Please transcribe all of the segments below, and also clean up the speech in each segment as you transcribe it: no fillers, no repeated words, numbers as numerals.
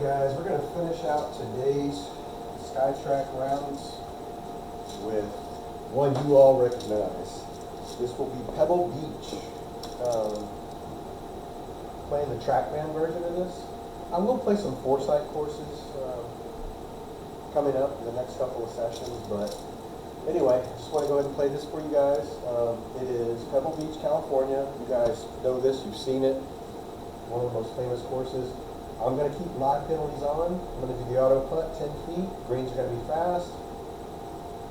Alright guys, we're going to finish out today's SkyTrak rounds with one you all recognize. This will be Pebble Beach. Playing the TrackMan version of this. I will play some foresight courses coming up in the next couple of sessions, but anyway, I just want to go ahead and play this for you guys. It is Pebble Beach, California. You guys know this, you've seen it. One of the most famous courses. I'm going to keep live penalties on. I'm going to do the auto putt, 10 feet. Greens are going to be fast.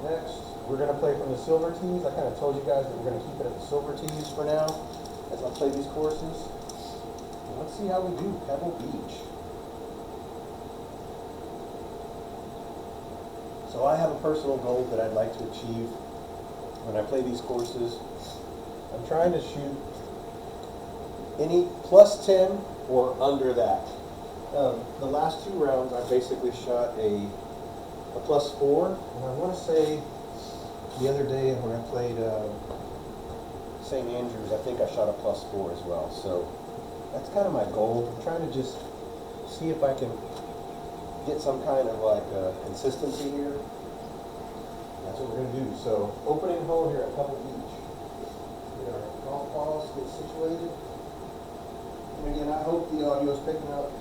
Next, we're going to play from the silver tees. I kind of told you guys that we're going to keep it at the silver tees for now as I play these courses. And let's see how we do. Pebble Beach. So I have a personal goal that I'd like to achieve when I play these courses. I'm trying to shoot any plus 10 or under that. The last two rounds I basically shot a plus 4, and I want to say the other day when I played St. Andrews, I think I shot a plus 4 as well. So that's kind of my goal. I'm trying to just see if I can get some kind of like consistency here. That's what we're going to do. So opening hole here at Pebble Beach. Get our golf balls, get situated. And again, I hope the audio is picking up.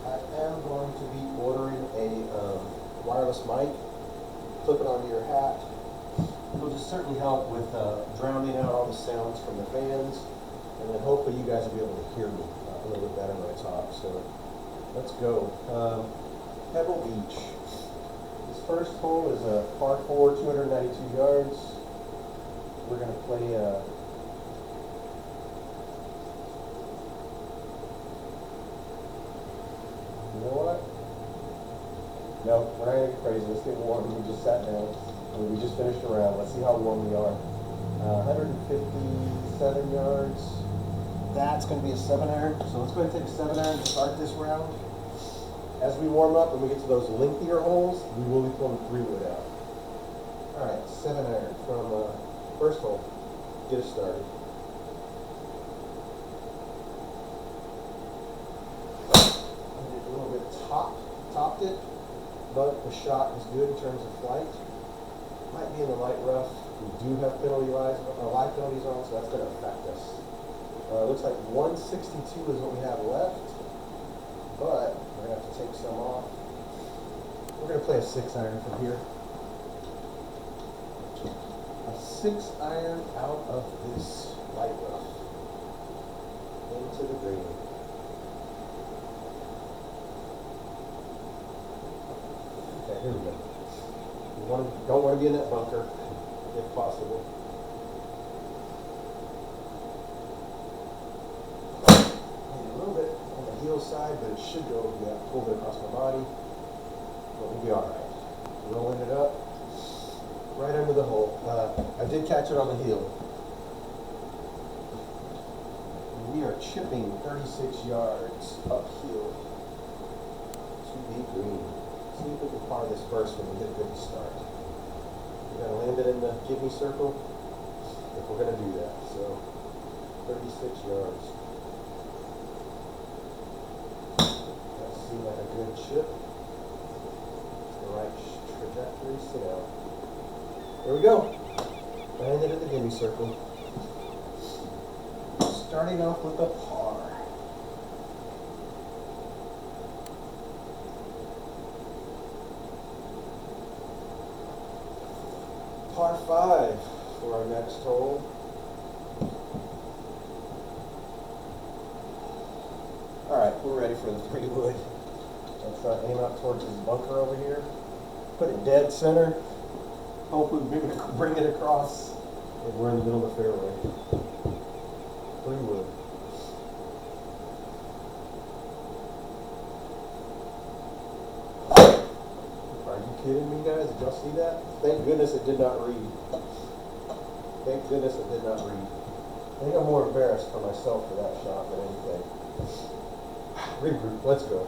I am going to be ordering a wireless mic. Clip it onto your hat. It'll just certainly help with drowning out all the sounds from the fans. And then hopefully you guys will be able to hear me a little bit better when I talk. So let's go. Pebble Beach. This first hole is a par 4, 292 yards. We're going to play you know what? No, we're not going to get crazy. Let's get warm. We just sat down. We just finished a round. Let's see how warm we are. 157 yards. That's going to be a 7-iron. So let's go ahead and take a 7-iron to start this round. As we warm up and we get to those lengthier holes, we will be pulling 3-wood out. Alright, 7-iron from first hole. Get us started. Topped it, but the shot is good in terms of flight. Might be in the light rough. We do have live penalties on, so that's going to affect us. Looks like 162 is what we have left, but we're going to have to take some off. We're going to play a 6-iron from here. A 6-iron out of this light rough into the green. Here we go. Don't want to be in that bunker, if possible. Maybe a little bit on the heel side, but it should go. Yeah, pulled it across my body. But we'll be alright. Rolling it up. Right under the hole. I did catch it on the heel. We are chipping 36 yards uphill to the green. See if we can par this first when we get a good start. We're going to land it in the give me circle if we're going to do that. So 36 yards. That seemed like a good chip. It's the right trajectory. Sit down. There we go. Landed in the give me circle. Starting off with a par. Par 5 for our next hole. Alright, we're ready for the 3-wood. Let's aim out towards this bunker over here. Put it dead center. Hopefully we're going to bring it across. And we're in the middle of the fairway. 3-wood. Kidding me, guys? Did y'all see that? Thank goodness it did not read. Thank goodness it did not read. I think I'm more embarrassed for myself for that shot than anything. Regroup. Let's go.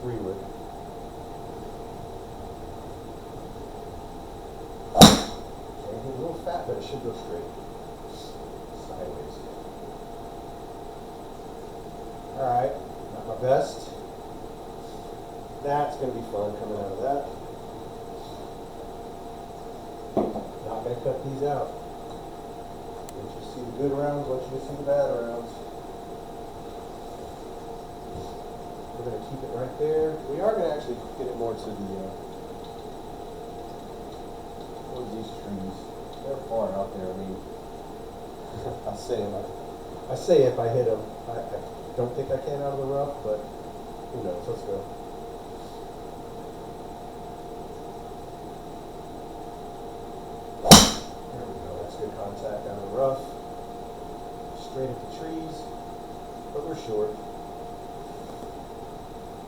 3-wood. Okay, a little fat, but it should go straight. Sideways. Alright. Not my best. That's going to be fun coming out of that. Not going to cut these out. Once you see the good rounds, once you see the bad rounds. We're going to keep it right there. We are going to actually get it more to the towards these trees. They're far out there. I mean, I say if I hit them. I don't think I can out of the rough, but who knows? Let's go. There we go. That's good contact out of the rough. Straight at the trees, but we're short.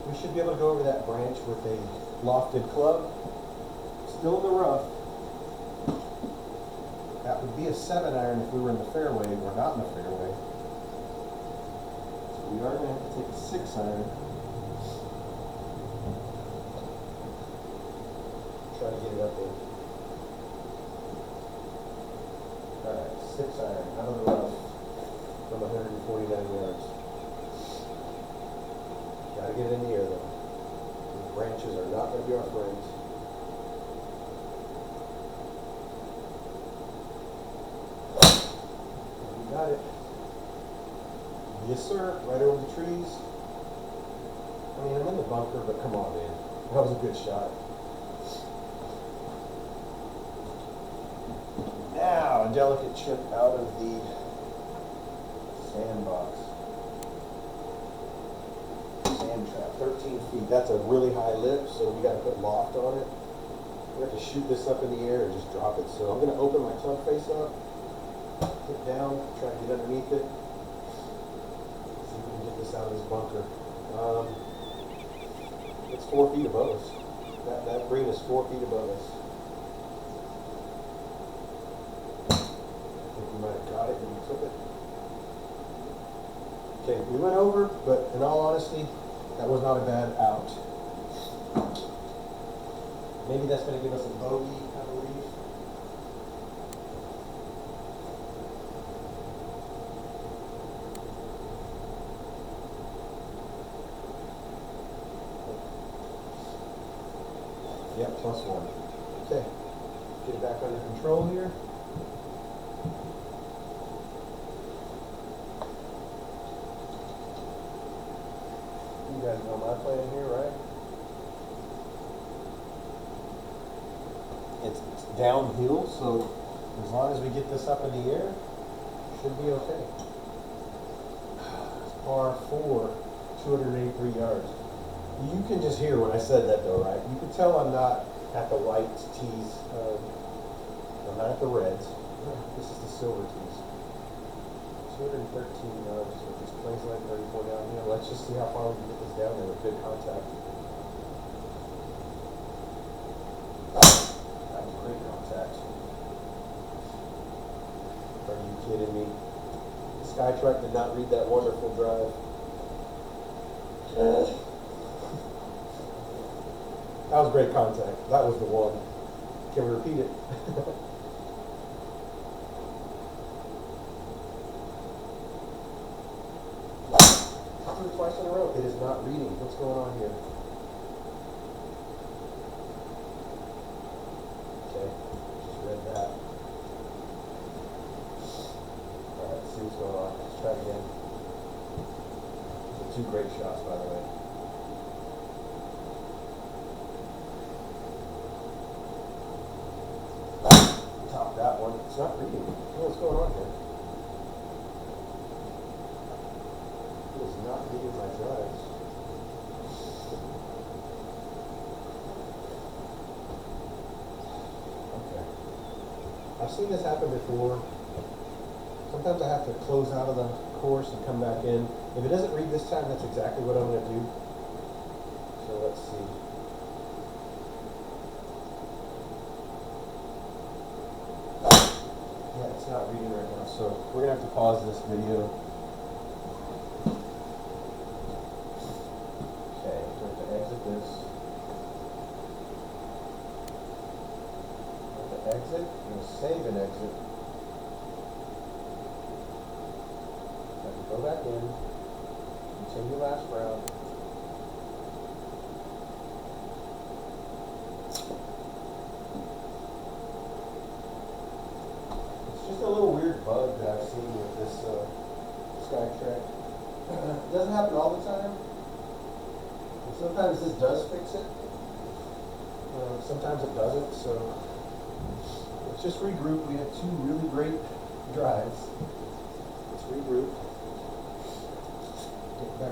We should be able to go over that branch with a lofted club. Still in the rough. That would be a 7-iron if we were in the fairway. We're not in the fairway. So we are going to have to take a 6-iron. Try to get it up there. Alright, 6-iron out of the rough from 149 yards. Gotta get it in the air though. The branches are not going to be our friends. We got it. Yes sir, right over the trees. I mean, I'm in the bunker, but come on man. That was a good shot. Now, a delicate chip out of the sandbox. Sand trap, 13 feet. That's a really high lip, so we got to put loft on it. We have to shoot this up in the air and just drop it. So I'm going to open my club face up, get down, try to get underneath it. See if we can get this out of this bunker. It's 4 feet above us. That green is 4 feet above us. We might have got it when we took it. Okay, we went over, but in all honesty, that was not a bad out. Maybe that's going to give us a bogey, I believe. Yep, +1. Okay, get it back under control here. You guys know my plan here, right? It's downhill, so as long as we get this up in the air, should be okay. It's par 4, 283 yards. You can just hear when I said that though, right? You can tell I'm not at the white tees. I'm not at the reds. This is the silver tees. 213 yards. So this plays like 34 down here. Let's just see how far we can get this down there with good contact. That was great contact. Are you kidding me? SkyTrak did not read that wonderful drive. That was great contact. That was the one. Can we repeat it? Twice in a row. It is not reading. What's going on here? Okay, just read that. Alright, let's see what's going on. Let's try again. These are 2 great shots, by the way. Top that one. It's not reading. What's going on here? It is not reading my drives. Okay. I've seen this happen before. Sometimes I have to close out of the course and come back in. If it doesn't read this time, that's exactly what I'm going to do. So let's see. Yeah, it's not reading right now, so we're going to have to pause this video. Okay, so we have to exit this. We have to exit, we're going to save and exit. Have to go back in, continue last round. SkyTrak. It doesn't happen all the time. And sometimes this does fix it. Sometimes it doesn't. So let's just regroup. We had two really great drives. Let's regroup.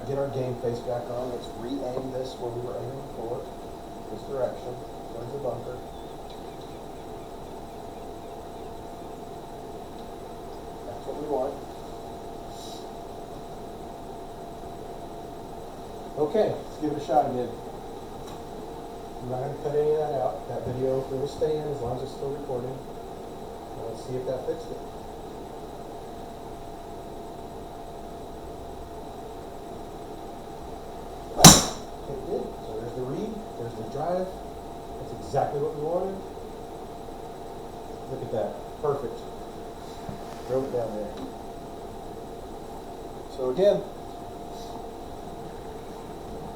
Get our game face back on. Let's re-aim this where we were aiming for. This direction. Towards the bunker. That's what we want. Okay, let's give it a shot again. I'm not going to cut any of that out. That video will stay in as long as it's still recording. Let's see if that fixed it. It did. So there's the read, there's the drive. That's exactly what we wanted. Look at that. Perfect. Drove it down there. So again,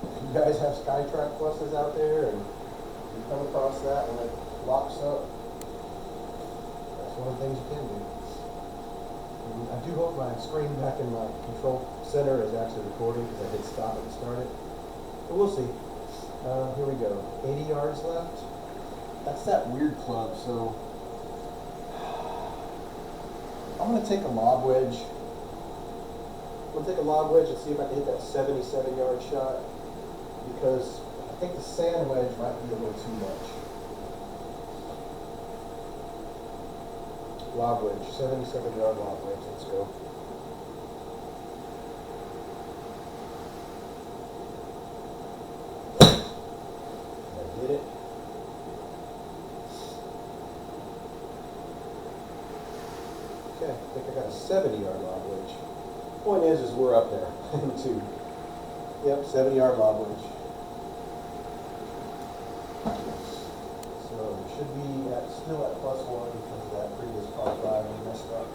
if you guys have SkyTrak pluses out there and you come across that when it locks up, that's one of the things you can do. And I do hope my screen back in my control center is actually recording because I did stop it and start it. But we'll see. Here we go. 80 yards left. That's that weird club, so I'm going to take a lob wedge. I'm going to take a lob wedge and see if I can hit that 77-yard shot, because I think the sand wedge might be a little too much. Lob wedge, 77-yard lob wedge. Let's go. I did it. Okay, I think I got a 70-yard lob wedge. Point is we're up there. Two. Yep, 70-yard lob wedge. So we should be still at +1 because of that previous par 5 and we messed up.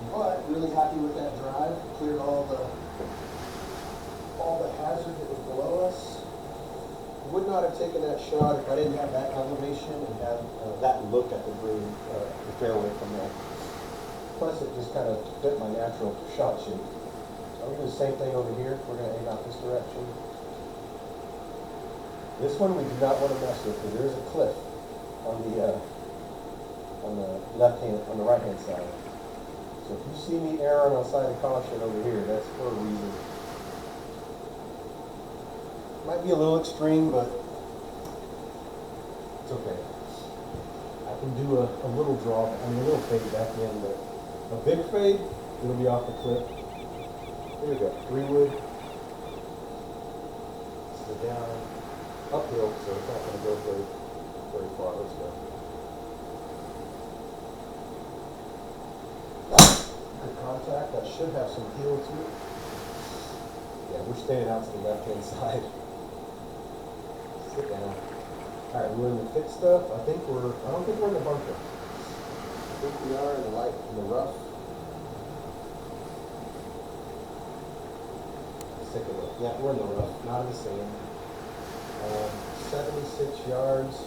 But really happy with that drive. Cleared all the hazard that was below us. Would not have taken that shot if I didn't have that elevation and have that look at the green, the fairway from there. Plus, it just kind of fit my natural shot shape. So I'm going to do the same thing over here. We're going to aim out this direction. This one we do not want to mess with because there is a cliff on the left hand, on the right hand side. So if you see me erring on side of caution over here, that's for a reason. Might be a little extreme, but it's okay. I can do a little draw, a little fade back in, but a big fade, it'll be off the cliff. Here we go, 3-wood. This is down, uphill, so it's not going to go very far. Let's go. Good contact. That should have some heel to it. Yeah, we're staying out to the left-hand side. Sit down. All right, we're in the fit stuff. I don't think we're in the bunker. I think we are in the rough. Let's take a look. Yeah, we're in the rough, not in the sand. 76 yards.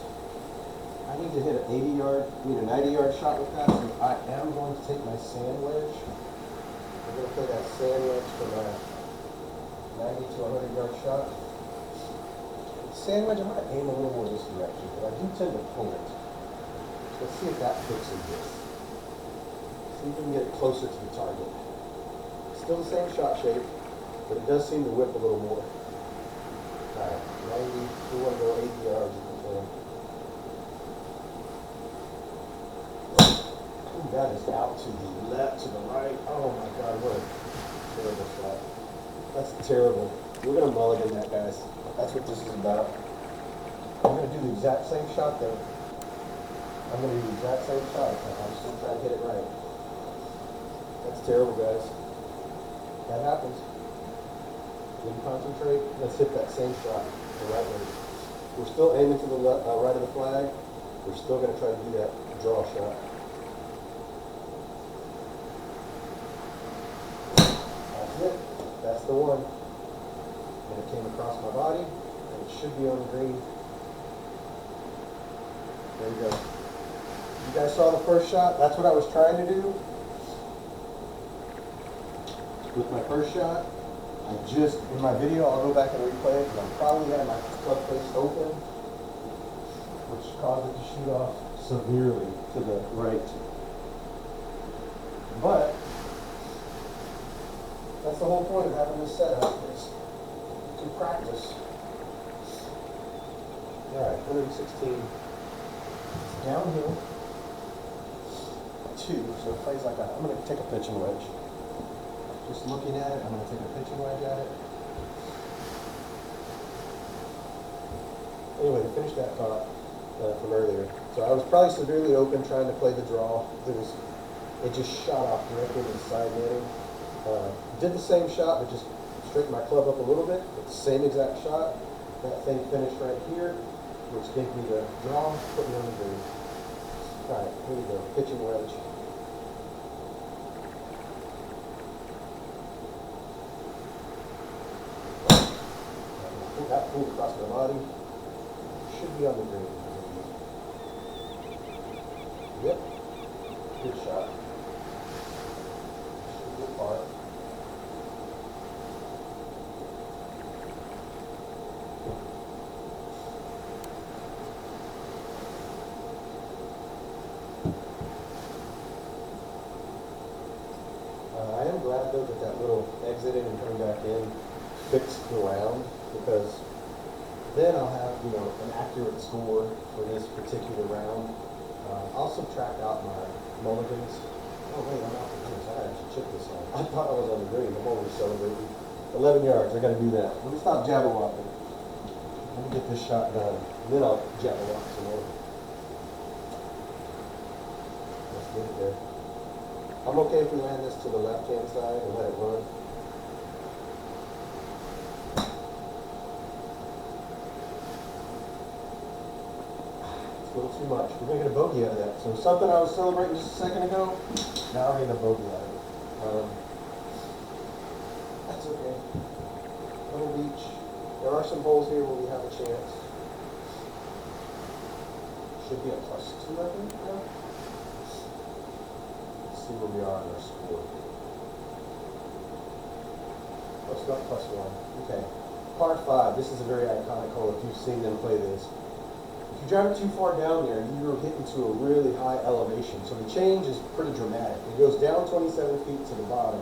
I need to hit an 90-yard shot with that, so I am going to take my sand wedge. I'm going to play that sand wedge for my 90 to 100-yard shot. Sand wedge, I'm going to aim a little more this direction, but I do tend to pull it. Let's see if that fixes this. See if we can get it closer to the target. Still the same shot shape, but it does seem to whip a little more. Alright, 90, we want to go 80 yards if we can. Ooh, that is out to the left, to the right. Oh my god, what a terrible shot. That's terrible. We're going to mulligan that, guys. That's what this is about. I'm going to do the exact same shot though. I'm going to do the exact same shot. I'm just going to try to hit it right. That's terrible, guys. That happens. Didn't concentrate. Let's hit that same shot the right way. We're still aiming to the right of the flag. We're still going to try to do that draw shot. That's it. That's the one. And it came across my body, and it should be on the green. There you go. You guys saw the first shot? That's what I was trying to do. with my first shot, in my video, I'll go back and replay it, and I'm probably had my club face open, which caused it to shoot off severely to the right. But that's the whole point of having this setup, is you can practice. Alright, 116. It's downhill 2, so it plays like I'm going to take a pitching wedge. Just looking at it, I'm going to take a pitching wedge at it. Anyway, to finish that thought from earlier. So I was probably severely open trying to play the draw. It just shot off directly into the side netting. Did the same shot, but just straightened my club up a little bit. It's the same exact shot. That thing finished right here, which gave me the draw, put me on the green. Alright, here we go. Pitching wedge. That pulled across my body. Should be on the green. Yep. Good shot. Should be apart. I am glad though that little exiting and coming back in fixed the round, because then I'll have, an accurate score for this particular round. I'll subtract out my mulligans. Oh wait, I'm out the greens. I actually chipped this one. I thought I was on the green. I'm always celebrating. 11 yards, I gotta do that. Let me stop jabberwocking. Let me get this shot done. And then I'll jabberwock some more. Let's get it there. I'm okay if we land this to the left-hand side and let it run. A little too much. We're making a bogey out of that. So something I was celebrating just a second ago, now we're getting a bogey out of it. That's okay. Little beach. There are some holes here where we have a chance. Should be a +2, I think, now. Let's see where we are in our score. Let's go +1. Okay. Par 5. This is a very iconic hole if you've seen them play this. If you drive it too far down there, you're hitting to a really high elevation. So the change is pretty dramatic. It goes down 27 feet to the bottom,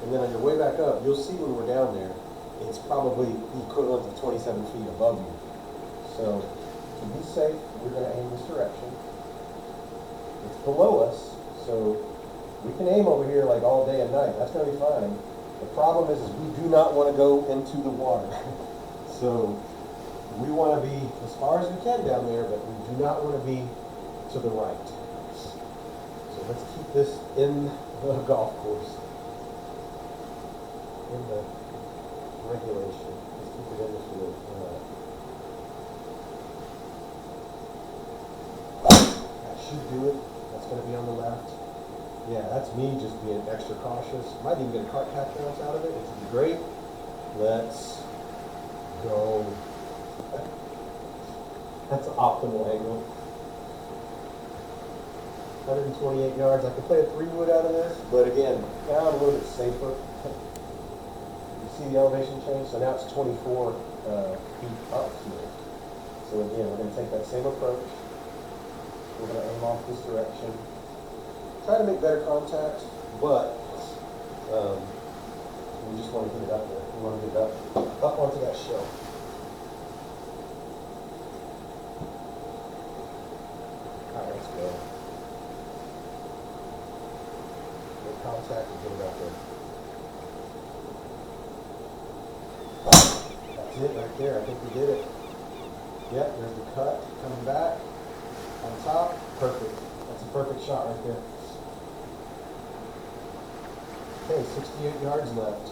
and then on your way back up, you'll see when we're down there, it's probably the equivalent of 27 feet above you. So to be safe, we're going to aim this direction. It's below us, so we can aim over here like all day and night. That's going to be fine. The problem is we do not want to go into the water. So we want to be as far as we can down there, but we do not want to be to the right. So let's keep this in the golf course, in the regulation. Let's keep it in the field. That should do it. That's going to be on the left. Yeah, that's me just being extra cautious. Might even get a cart path bounce out of it, which would be great. Let's go. That's an optimal angle. 128 yards. I could play a 3-wood out of this, but again, now I'm a little bit safer. You see the elevation change? So now it's 24 feet up here. So again, we're going to take that same approach. We're going to aim off this direction. Try to make better contact, but we just want to get it up there. We want to get it up onto that shelf. Alright, let's go. Make contact and get it up there. That's it right there. I think we did it. Yep, there's the cut coming back on top. Perfect. That's a perfect shot right there. Okay, 68 yards left.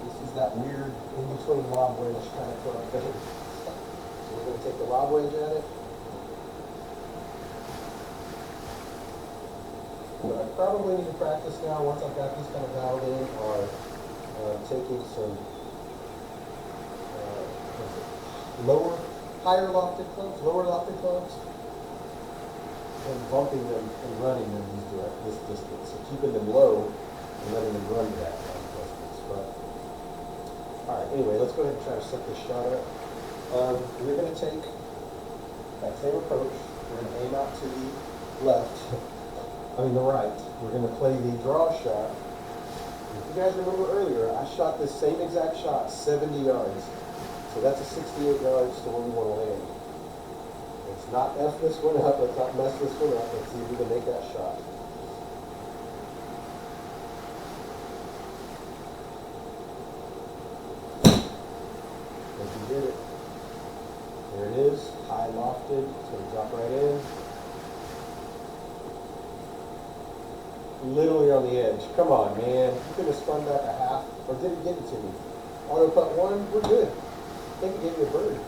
This is that weird in-between lob wedge kind of club thing. So we're going to take the lob wedge at it. What I probably need to practice now, once I've got these kind of dialed in, are taking some higher lofted clubs, lower lofted clubs, and bumping them and running them these directions. this distance. So keeping them low and letting them run to that distance. But all right, anyway, let's go ahead and try to set this shot up. We're going to take that same approach. We're going to aim out to the left, the right. We're going to play the draw shot. If you guys remember earlier, I shot this same exact shot 70 yards. So that's a 68 yards to where we want to land. Let's not F this one up. Let's not mess this one up. Let's see if we can make that shot. We did it. There it is, high lofted. It's going to drop right in. Literally on the edge. Come on, man. You could have spun back a half, or did it give it to me? Auto putt one, we're good. I think it gave me a bird.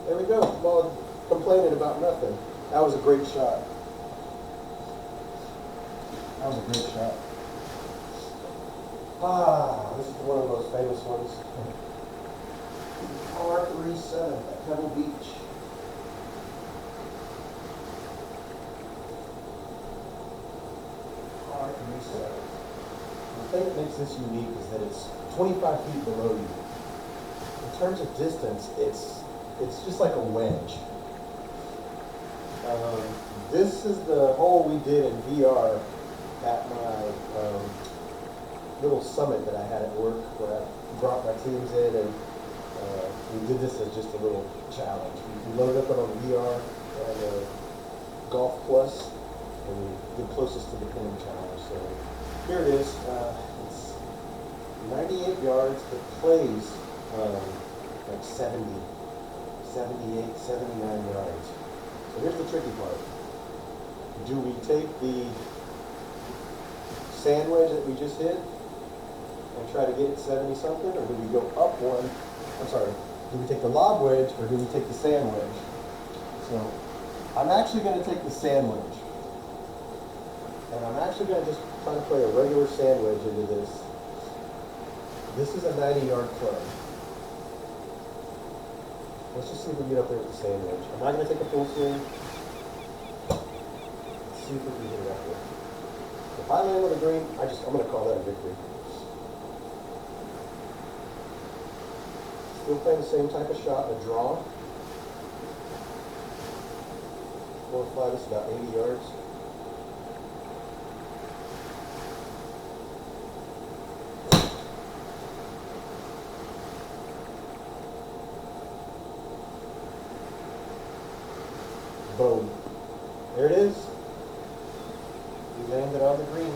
There we go. Well, complaining about nothing. That was a great shot. That was a great shot. This is one of the most famous ones. R37 at Pebble Beach. R37. The thing that makes this unique is that it's 25 feet below you. In terms of distance, it's just like a wedge. This is the hole we did in VR at my little summit that I had at work, where I brought my teams in, and we did this as just a little challenge. We loaded up on VR and Golf Plus, and we did closest to the pin challenge. So here it is. It's 98 yards. It plays like 70, 78, 79 yards. So here's the tricky part. Do we take the sand wedge that we just hit and try to get it 70 something, or do we go up one? I'm sorry, do we take the lob wedge or do we take the sand wedge? So I'm actually going to take the sand wedge. And I'm actually going to just try to play a regular sand wedge into this. This is a 90-yard club. Let's just see if we can get up there with the sand wedge. I'm not going to take a full swing. Let's see if we can get it up there. If I land with a green, I'm going to call that a victory. Still playing the same type of shot, a draw. 4-5, this is about 80 yards. Boom. There it is. We landed on the green.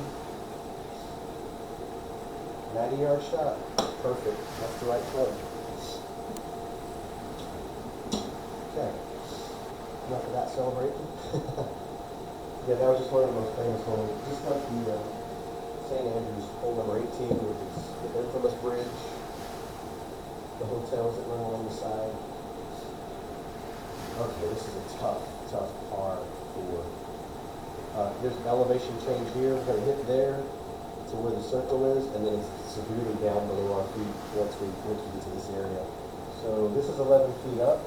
90-yard shot. Perfect. That's the right club. Okay. Enough of that celebrating. Yeah, that was just one of the most famous holes. Just like the St. Andrews hole number 18, which is the infamous bridge. The hotels that run along the side. Okay, this is a tough par 4. There's an elevation change here. We're going to hit there to where the circle is, and then it's severely down below our feet once we get to this area. So this is 11 feet up.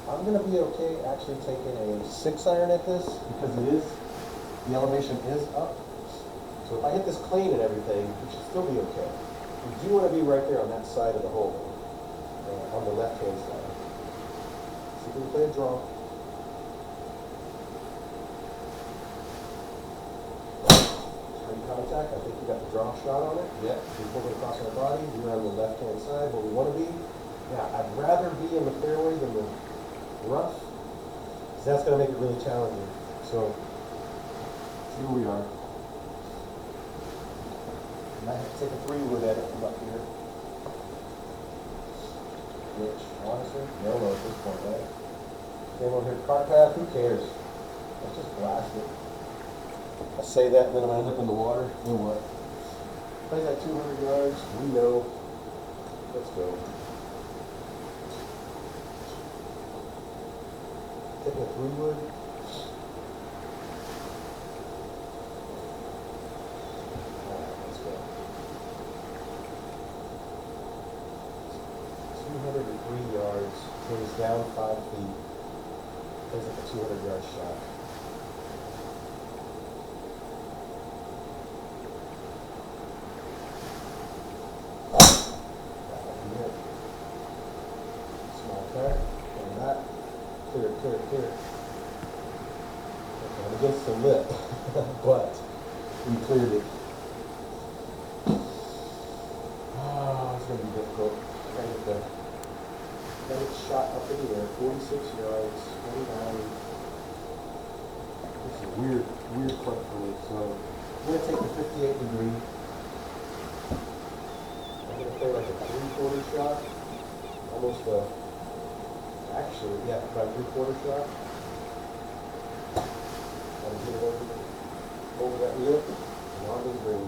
I'm going to be okay actually taking a 6-iron at this, because the elevation is up. So if I hit this clean and everything, we should still be okay. We do want to be right there on that side of the hole, on the left-hand side. So we can play a draw. Straight contact. I think we got the draw shot on it. Yep. We pulled it across our body. We're on the left-hand side where we want to be. Yeah, I'd rather be in the fairway than the rough, because that's going to make it really challenging. So, see where we are. I might have to take a 3-wood at it from up here. Which, honestly, no at this point, right? Came over here, cart path, who cares? Let's just blast it. I say that, and then I'm going to end up in the water. Then what? Plays at 200 yards. We know. Let's go. Taking a 3-wood. Alright, let's go. 203 yards. Plays down 5 feet. Plays like a 200-yard shot. lip, but we cleared it. Oh, it's going to be difficult. Gotta get the shot up in the air, 46 yards, 29. This is a weird putt for me, so I'm going to take the 58 degree. I'm going to play like a 3/4 shot, almost actually, yeah, about a 3/4 shot. I'm going to get it over that lip and on the green.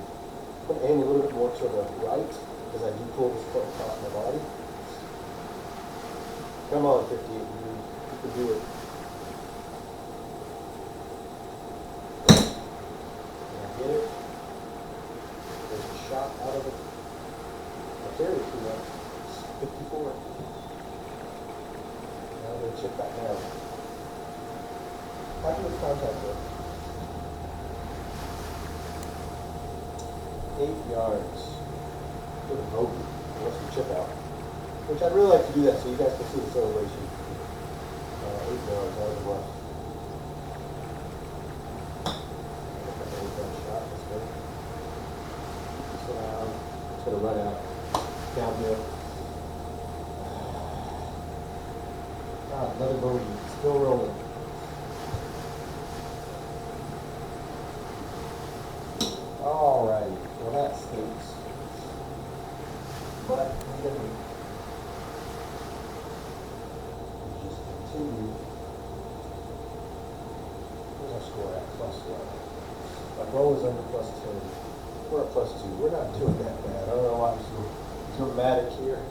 I'm going to aim a little bit more to the right because I do pull this foot across my body. Come on, 58 degree. You can do it. And I get it. There's a shot out of it. I carried it too much. 54. Now I'm going to chip that down. Happy with contact though. 8 yards. Get a bogey. Unless we chip out. Which I'd really like to do that so you guys can see the celebration. 8 yards out of the left. Shot. That's good. Sit down. It's going to run out. Downhill. Another bogey. Still rolling. Alrighty. Well, that stinks. But then we just continue. Where's our score at? +1. My goal is under +10. We're at +2. We're not doing that bad. I don't know why I'm so dramatic here.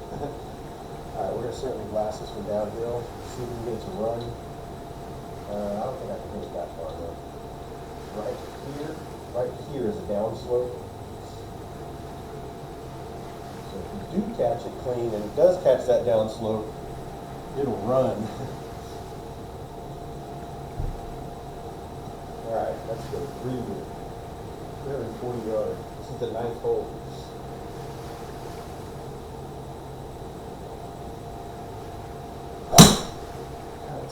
Alright, we're going to certainly blast this one downhill. See if we can get it to run. I don't think I can hit it that far though. Right here is a downslope. So if you do catch it clean, and it does catch that downslope, it'll run. Alright, let's go. 340 yards. This is the 9th hole.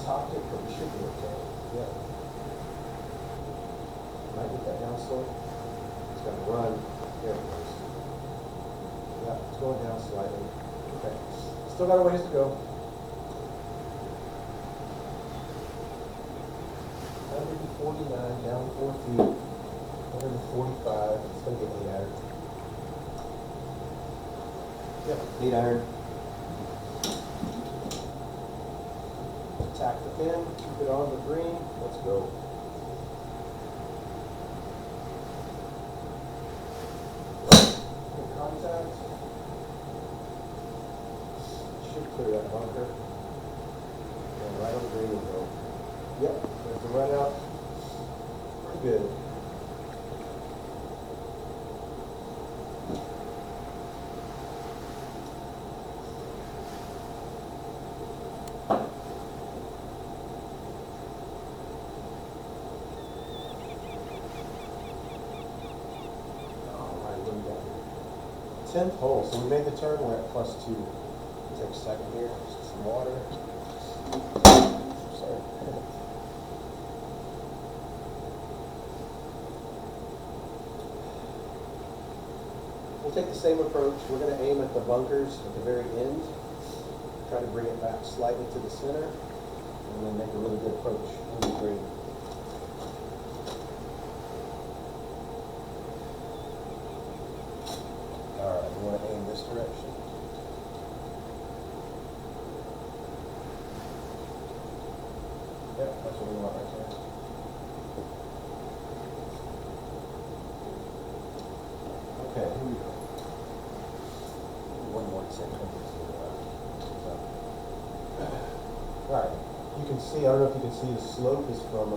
Topped it, but we should be okay. Yeah. Might get that down slow. It's going to run. There it goes. Yeah, it's going down slightly. Okay. Still got a ways to go. 149, down 4 feet. 145. It's going to get 8 iron. Yep, 8 iron. Tack the pin, keep it on the green, let's go. Good contact. Should clear that bunker. And right on the green and go. Yep, there's the run out. Pretty good. +10th hole, so we made the turn, we're at +2. Take a second here, just some water. Sorry. We'll take the same approach. We're going to aim at the bunkers at the very end. Try to bring it back slightly to the center, and then make a really good approach on the green. Alright, we want to aim this direction. Yep, that's what we want right there. Okay, here we go. One more second. Alright, you can see, I don't know if you can see, the slope is from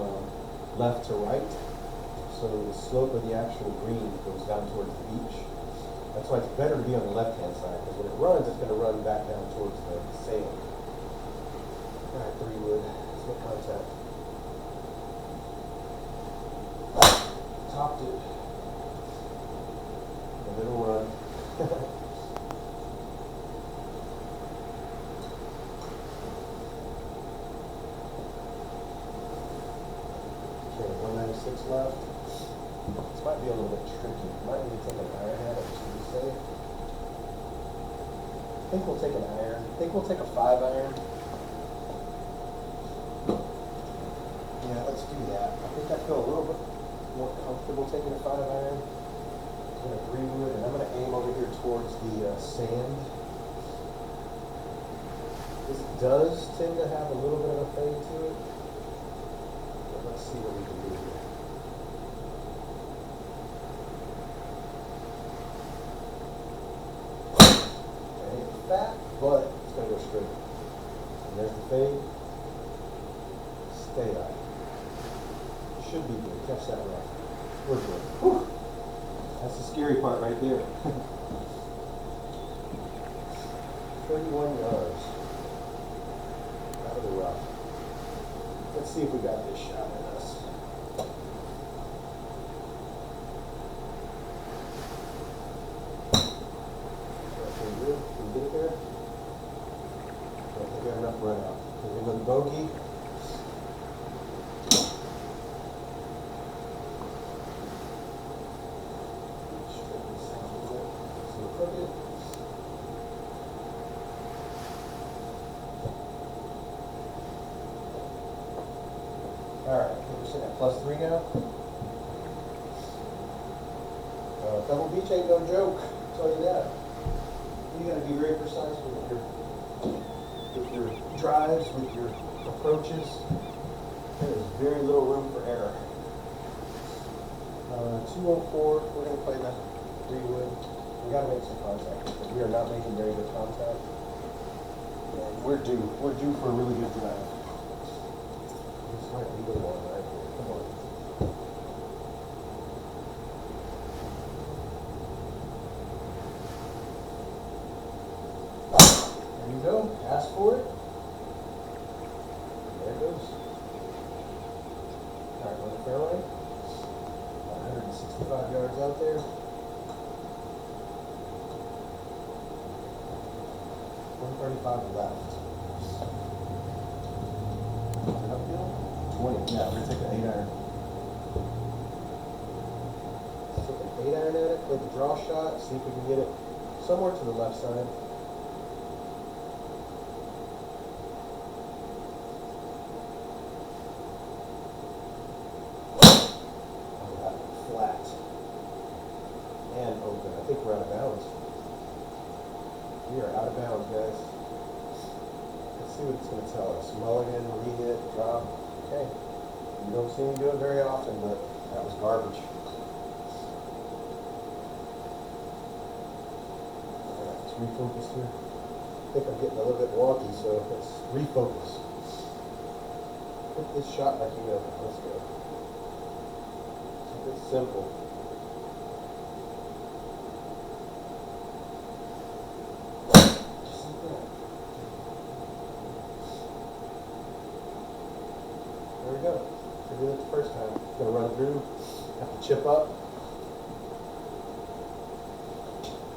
left to right. So the slope of the actual green goes down towards the beach. That's why it's better to be on the left-hand side, because when it runs, it's going to run back down towards the sail. Alright, 3 wood. Let's make contact. Topped it. And it'll run. Okay, 196 left. This might be a little bit tricky. Might need to take an iron at it just to be safe. I think we'll take an iron. I think we'll take a 5-iron. Yeah, let's do that. I think I feel a little bit more comfortable taking a 5-iron. I'm going to 3-wood, and I'm going to aim over here towards the sand. This does tend to have a little bit of a fade to it. But let's see what we can do here. Okay, it's fat, but it's going to go straight. And there's the fade. Stay up. Should be good. Catch that rough. We're good. Whew. That's the scary part right there. 31 yards out of the rough. Let's see if we got this shot in us. Pretty good. Can we get it there? I don't think I have enough run out. We're going to bogey. Alright, we're sitting at +3 now. Pebble Beach ain't no joke, I'll tell you that. You gotta be very precise with your drives, with your approaches. There is very little room for error. 204, we're gonna play the 3-wood. We gotta make some contact because we are not making very good contact. And we're due for a really good drive. This might be the one right here. Come on. There you go. Ask for it. There it goes. Alright, on the fairway. 165 yards out there. 135 left. Uphill? 20. Yeah, we're going to take an 8-iron. Let's take an 8-iron at it, play the draw shot, see if we can get it somewhere to the left side. Oh, that flat. And open. I think we're out of bounds. We are out of bounds, guys. Let's see what it's going to tell us. Mulligan, re-hit, drop. Okay. You don't see me do it very often, but that was garbage. Alright, let's refocus here. I think I'm getting a little bit wonky, so let's refocus. Hit this shot like you know. Let's go. Keep it simple. There we go. We did it the first time. Gonna run through, have to chip up.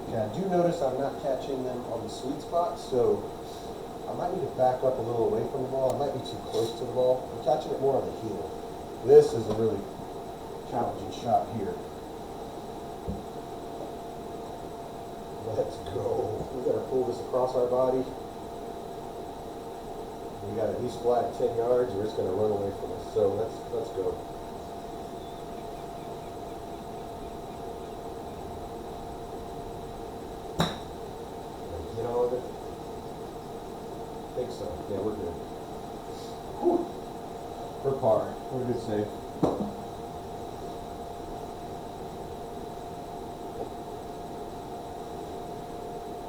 Okay, I do notice I'm not catching them on the sweet spot, so I might need to back up a little away from the ball. I might be too close to the ball. I'm catching it more on the heel. This is a really challenging shot here. Let's go. We gotta pull this across our body. We got at least flag 10 yards or it's going to run away from us. So let's go. Get all of it? I think so. Yeah, we're good. Whew. We're par. We're a good save.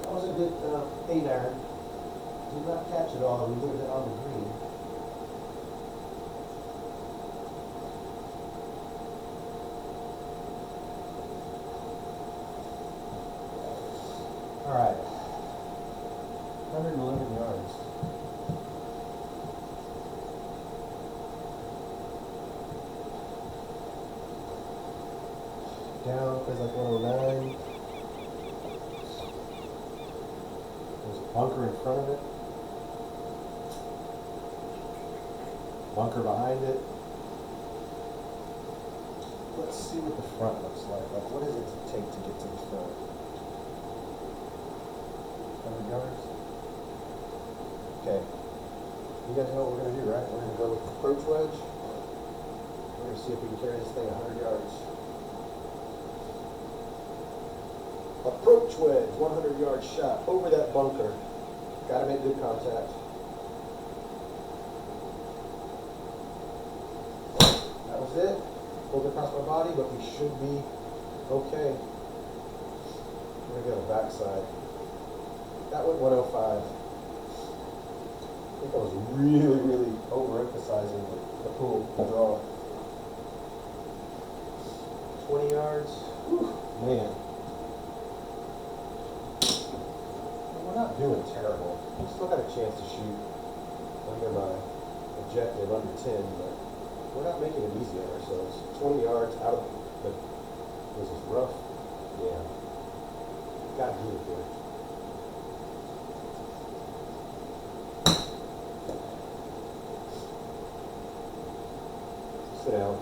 That was a good 8-iron. Did not catch it all. We would have been on the green. All right. 111 yards. Down, plays like 109. There's a bunker in front of it. Bunker behind it. let's see what the front looks like. Like, what does it take to get to the front? 100 yards? Okay. You guys know what we're going to do, right? We're going to go with the approach wedge. We're going to see if we can carry this thing 100 yards. Approach wedge, 100 yard shot over that bunker. Got to make good contact. That was it. Pulled across my body, but we should be okay. We're going to go backside. That went 105. I think I was really overemphasizing the pull, the draw. 20 yards. Whew, man. We're not doing terrible. We still got a chance to shoot under my objective, under 10, but we're not making it easy on ourselves. 20 yards out of the, was this rough? Yeah. Gotta do it here. Sit down.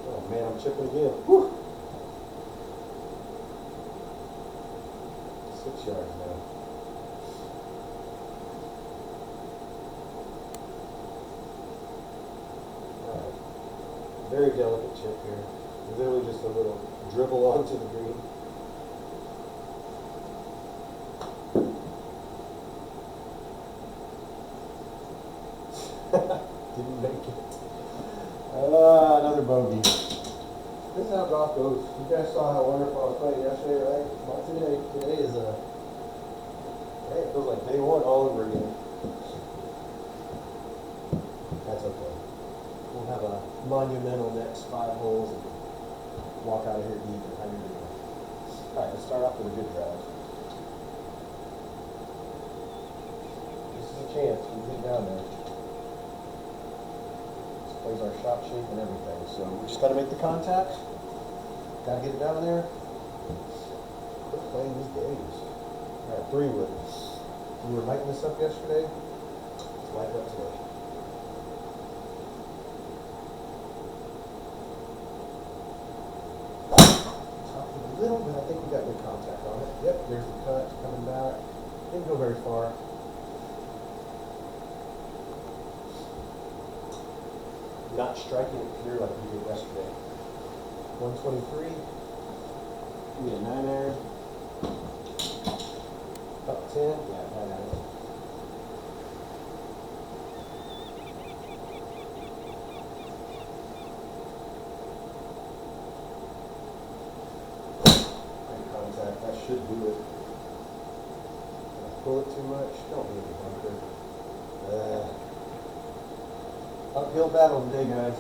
Oh man, I'm chipping again. Whew. 6 yards now. Alright. Very delicate chip here. Literally just a little dribble onto the green. Didn't make it. Another bogey. This is how golf goes. You guys saw how wonderful I was playing yesterday, right? Not today. Today is hey, it feels like day one all over again. That's okay. We'll have a monumental next 5 holes and walk out of here deep and 100 again. Alright, let's start off with a good drive. This is a chance. We can get down there. Plays our shot shape and everything. So we just got to make the contact. Got to get it down there. Quit playing these games. All right, 3 wood. We were lighting this up yesterday. Let's light it up today. Top a little bit. I think we got good contact on it. Yep, there's the cut coming back. Didn't go very far. Not striking it clear like we did yesterday. 123. Give me a 9 iron. Up 10. Yeah, 9 iron. Great contact. That should do it. Did I pull it too much? Don't leave the bunker. Uphill battle today, guys.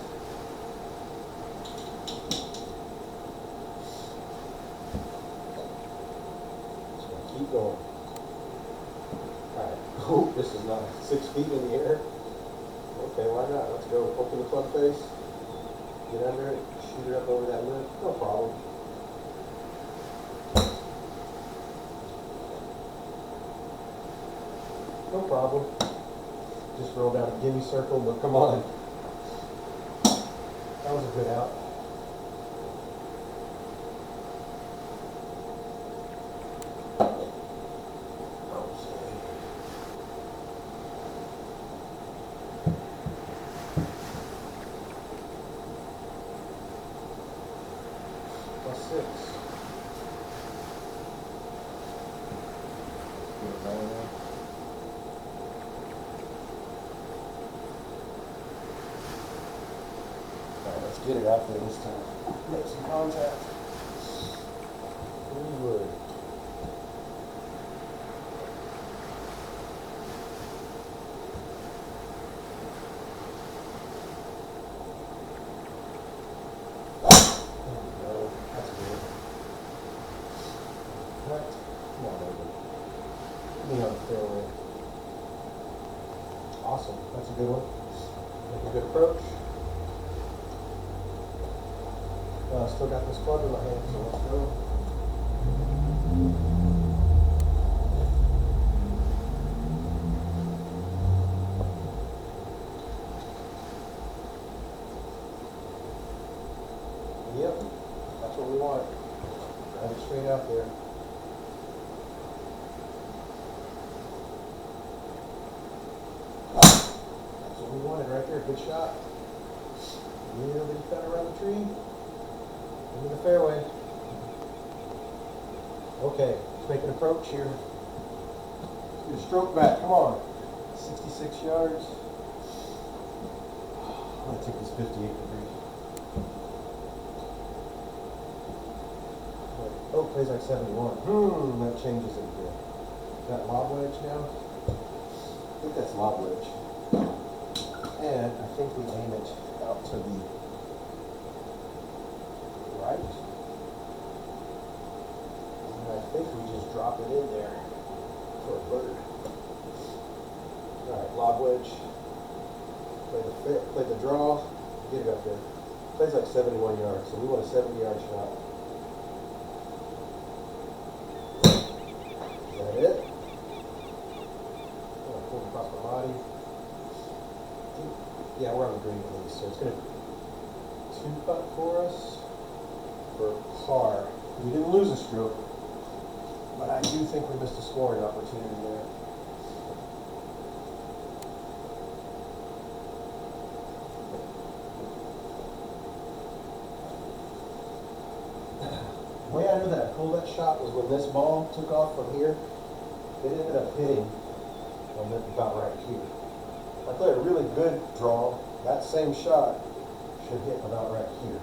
Just gonna keep going. Alright. Oh, this is not 6 feet in the air. Okay, why not? Let's go. Open the club face. Get under it. Shoot it up over that lip. No problem. No problem. Just rolled out a gimme circle, but come on. That was a good out. Plus 6. Get it right there. Let's get it out there this time. Make some contact. 3 wood. There we go. That's good. Cut. Come on, over. Give me on the fairway. Awesome. That's a good one. Make a good approach. Still got this club in my hand, so let's go. Yep, that's what we want. Drive it straight out there. That's what we wanted right there. Good shot. Yeah, but he cut around the tree. Into the fairway. Okay, let's make an approach here. Let's do a stroke back. Come on. 66 yards. I'm going to take this 58 degrees. Oh, plays like 71. That changes it here. Is that lob wedge now? I think that's lob wedge. And I think we aim it out to the right. And I think we just drop it in there for a bird. Alright, lob wedge. Play the draw. Get it up there. Plays like 71 yards, so we want a 70-yard shot. Is that it? I'm gonna pull across my body. Yeah, we're on the green at least, so it's going to two-putt for us for par. We didn't lose a stroke, but I do think we missed a scoring opportunity there. The way I knew that I pulled that shot was when this ball took off from here. It ended up hitting on about right here. I played a really good draw. That same shot should hit about right here.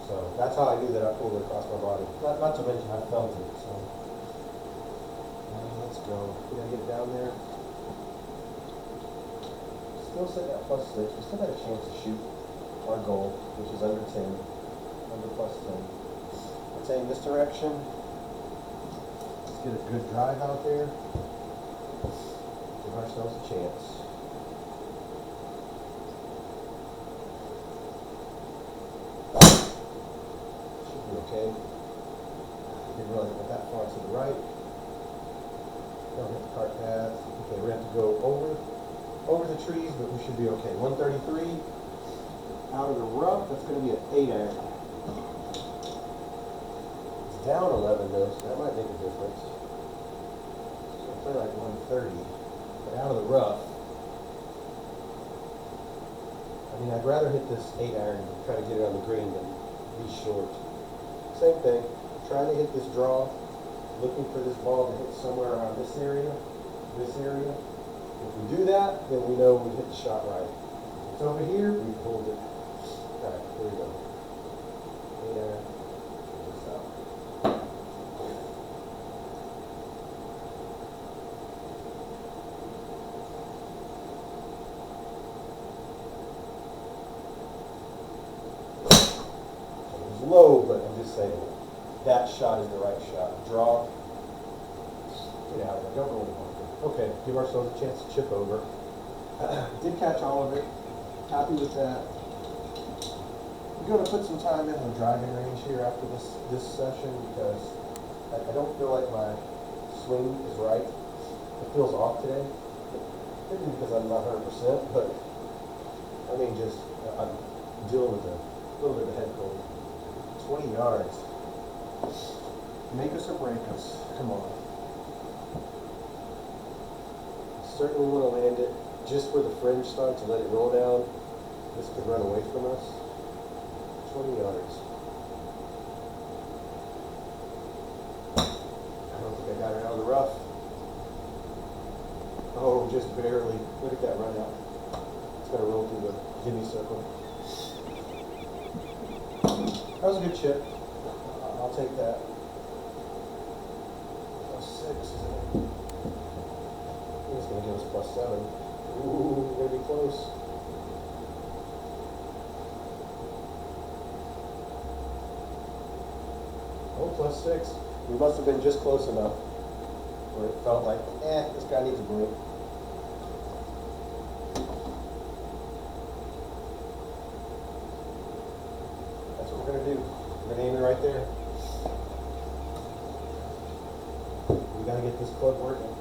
So that's how I knew that I pulled it across my body. Not to mention I felt it. So let's go. We gotta get it down there. Still sitting at +6. We still got a chance to shoot our goal, which is under 10, under +10. Let's aim this direction. Let's get a good drive out there. Give ourselves a chance. Should be okay. Didn't really go that far to the right. Don't hit the cart path. Okay, we have to go over the trees, but we should be okay. 133 out of the rough. That's going to be an 8-iron. It's down 11 though, so that might make a difference. So I'll play like 130. Out of the rough. I mean, I'd rather hit this 8-iron and try to get it on the green than be short. Same thing. Trying to hit this draw, looking for this ball to hit somewhere around this area, this area. If we do that, then we know we hit the shot right. If it's over here, we pulled it. All right, here we go. 8-iron. Low, but I'm just saying that shot is the right shot. Draw. Get out of there. Don't go in the bunker. Okay, give ourselves a chance to chip over. Did catch all of it. Happy with that. I'm going to put some time in the driving range here after this session because I don't feel like my swing is right. It feels off today. Maybe because I'm not 100%, but I mean just I'm dealing with a little bit of head cold. 20 yards. Make us or break us. Come on. Certainly want to land it just where the fringe starts and let it roll down. This could run away from us. 20 yards. I don't think I got it out of the rough. Oh, just barely. Look at that run out. It's going to roll through the gimme circle. That was a good chip. I'll take that. +6, isn't it? I think it's going to give us +7. Ooh, we're going to be close. Oh, +6. We must have been just close enough where it felt like, this guy needs a break. That's what we're going to do. We're going to aim it right there. We got to get this club working.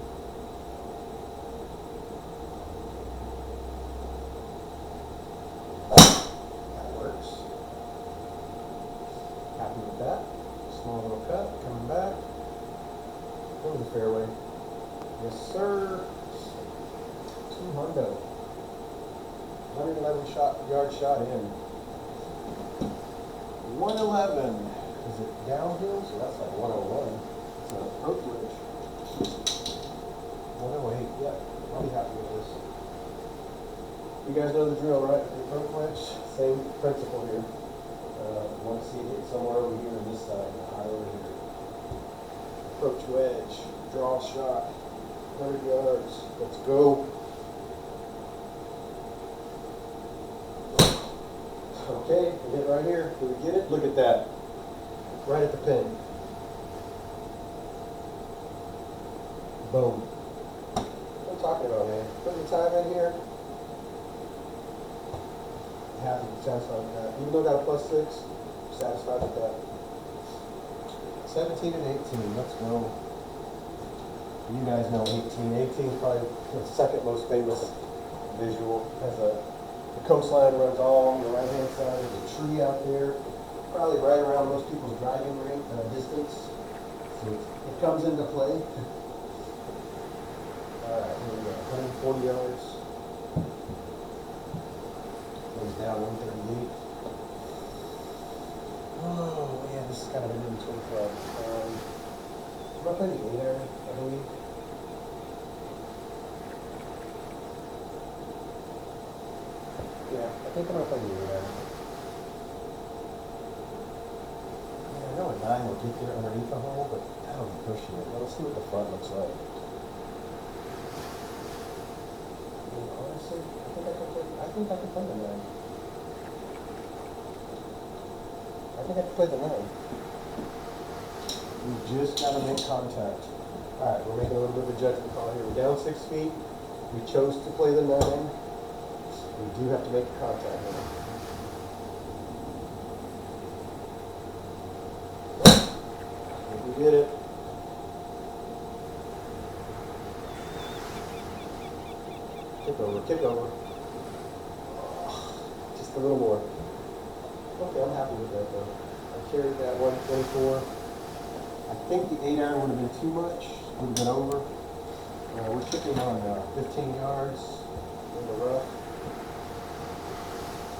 That works. Yes, sir. 200. 111 yard shot in. 111. Is it downhill? So that's like 101. It's an approach wedge. 108. Yep. I'll be happy with this. You guys know the drill, right? The approach wedge. Same principle here. Want to see it hit somewhere over here on this side, not over here. Approach wedge. Draw shot. 100 yards. Let's go. Okay, we hit right here. Did we get it? Look at that. Right at the pin. Boom. What I'm talking about, man. Putting the time in here. Happy, satisfied with that. Even though I got a +6, satisfied with that. 17 and 18. Let's go. You guys know 18. 18 is probably the second most famous visual. The coastline runs all on the right-hand side. There's a tree out there, probably right around most people's driving range distance. So it comes into play. All right, here we go. 140 yards. Goes down 138. Oh man, this is kind of an in-between club. I'm going to play the 8-iron, I believe. Yeah, I think I'm going to play the 8-iron. Yeah, I know a 9 will get there underneath the hole, but that'll be pushing it. Well, let's see what the front looks like. I mean, honestly, I think I can play the 9. I think I can play the 9. We just got to make contact. All right, we're making a little bit of a judgment call here. We're down 6 feet. We chose to play the 9. We do have to make contact here. I think we did it. Kick over, kick over. Just a little more. Okay, I'm happy with that though. I carried that 124. I think the 8-iron would have been too much. Would have been over. We're chipping on 15 yards in the rough.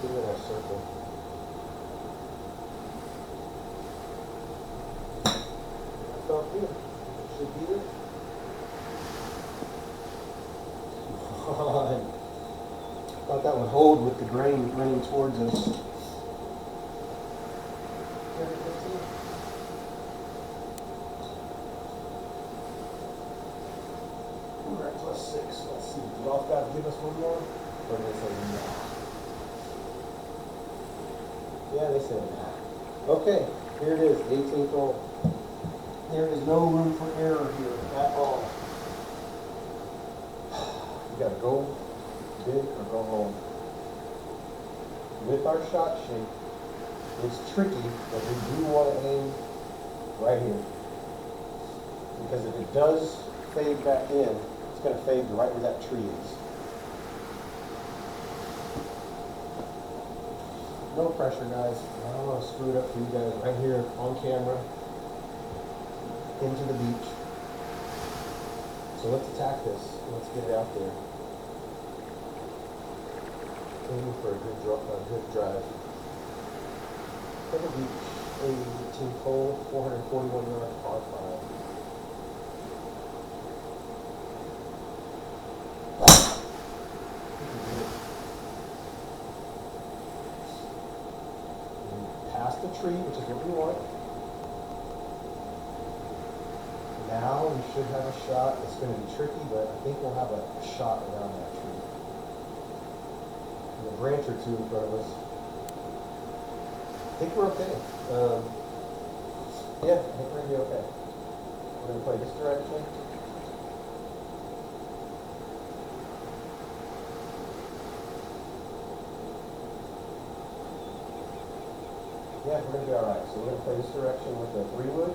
Give it a circle. That felt good. Should be it. Thought that would hold with the grain running towards us. 15. We're at +6. Let's see. Did golf guys give us one more? Or did they say no? Yeah, they said that. Okay, here it is, 18th hole. There is no room for error here at all. You gotta go big or go home. With our shot shape, it's tricky, but we do want to aim right here. Because if it does fade back in, it's going to fade right where that tree is. No pressure, guys. I don't want to screw it up for you guys right here on camera into the beach. So let's attack this. Let's get it out there. Aiming for a good drive. Pebble Beach, 18th hole, 441 yards, par 5. Past the tree, which is what we want. Now we should have a shot. It's going to be tricky, but I think we'll have a shot around that tree. And a branch or two in front of us. I think we're okay. Yeah, I think we're going to be okay. We're going to play this direction. Yeah, we're going to be alright. So we're going to play this direction with a 3-wood.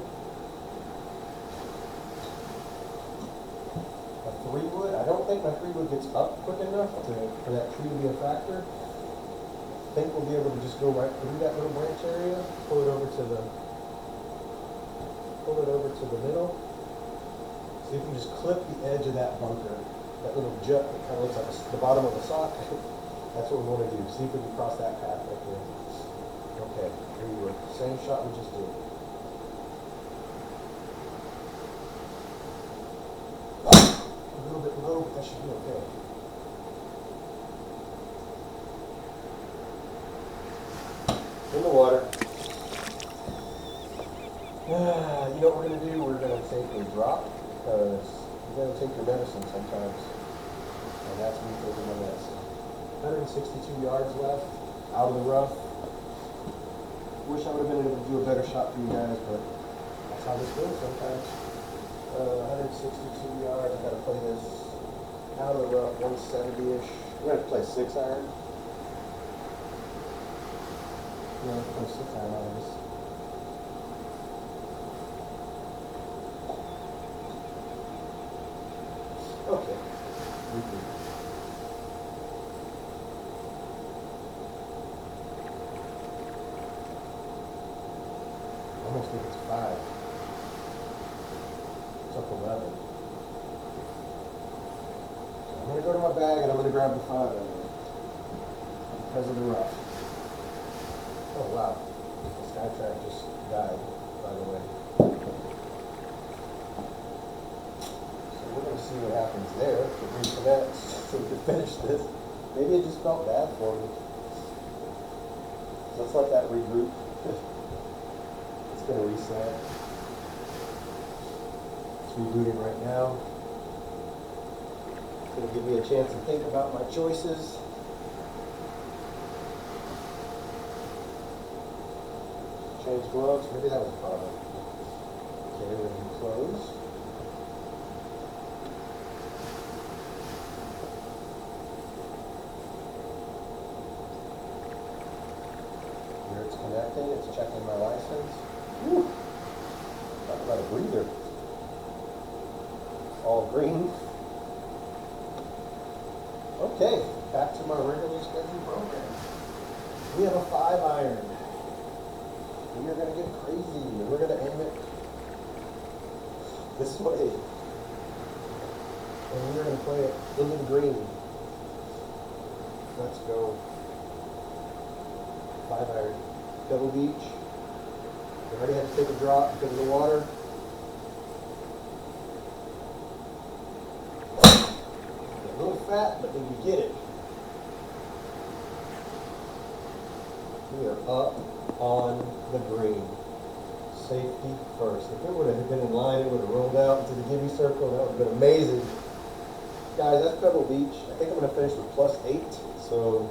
A 3-wood. I don't think my 3-wood gets up quick enough for that tree to be a factor. I think we'll be able to just go right through that little branch area, pull it over to the middle. See if you can just clip the edge of that bunker, that little jut that kind of looks like the bottom of a sock. That's what we want to do. See if we can cross that path right there. Okay, here you go. Same shot we just did. A little bit low, but that should be okay. In the water. You know what we're going to do? We're going to take a drop, because you're going to take your medicine sometimes. And that's me taking my medicine. 162 yards left, out of the rough. Wish I would have been able to do a better shot for you guys, but that's how this goes sometimes. 162 yards, I've got to play this out of the rough, 170-ish. We're going to play 6-iron. Yeah, let's play 6-iron on this. Okay. I almost think it's 5. It's up 11. So I'm going to go to my bag and I'm going to grab the 5 because of the rough. Oh wow. The SkyTrak just died, by the way. We're going to see what happens there. If it reconnects, so we can finish this. Maybe it just felt bad for me. So let's let that regroup. It's going to reset. It's rebooting right now. It's going to give me a chance to think about my choices. Change gloves. Maybe that was a problem. Okay, we're going to close. It's connecting, it's checking my license. Whew. Talk about a breather. All green. Okay, back to my regularly scheduled program. We have a 5-iron. We are going to get crazy, and we're going to aim it this way. And we're going to play it into the green. Let's go. 5-iron. Pebble Beach. We already had to take a drop because of the water. A little fat, but then you get it. We are up on the green. Safety first. If it would have been in line, it would have rolled out into the gimme circle. That would have been amazing. Guys, that's Pebble Beach. I think I'm going to finish with +8. So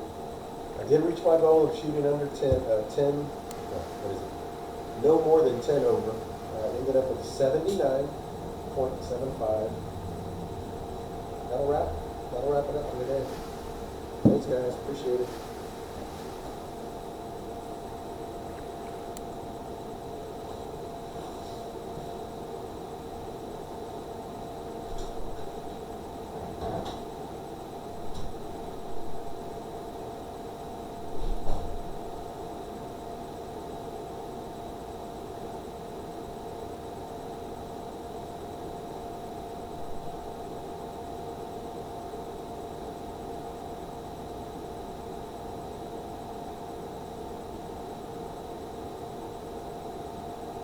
I did reach my goal of shooting under 10. What is it? No more than 10 over. I ended up with 79.75. That'll wrap it up for the day. Thanks, guys. Appreciate it.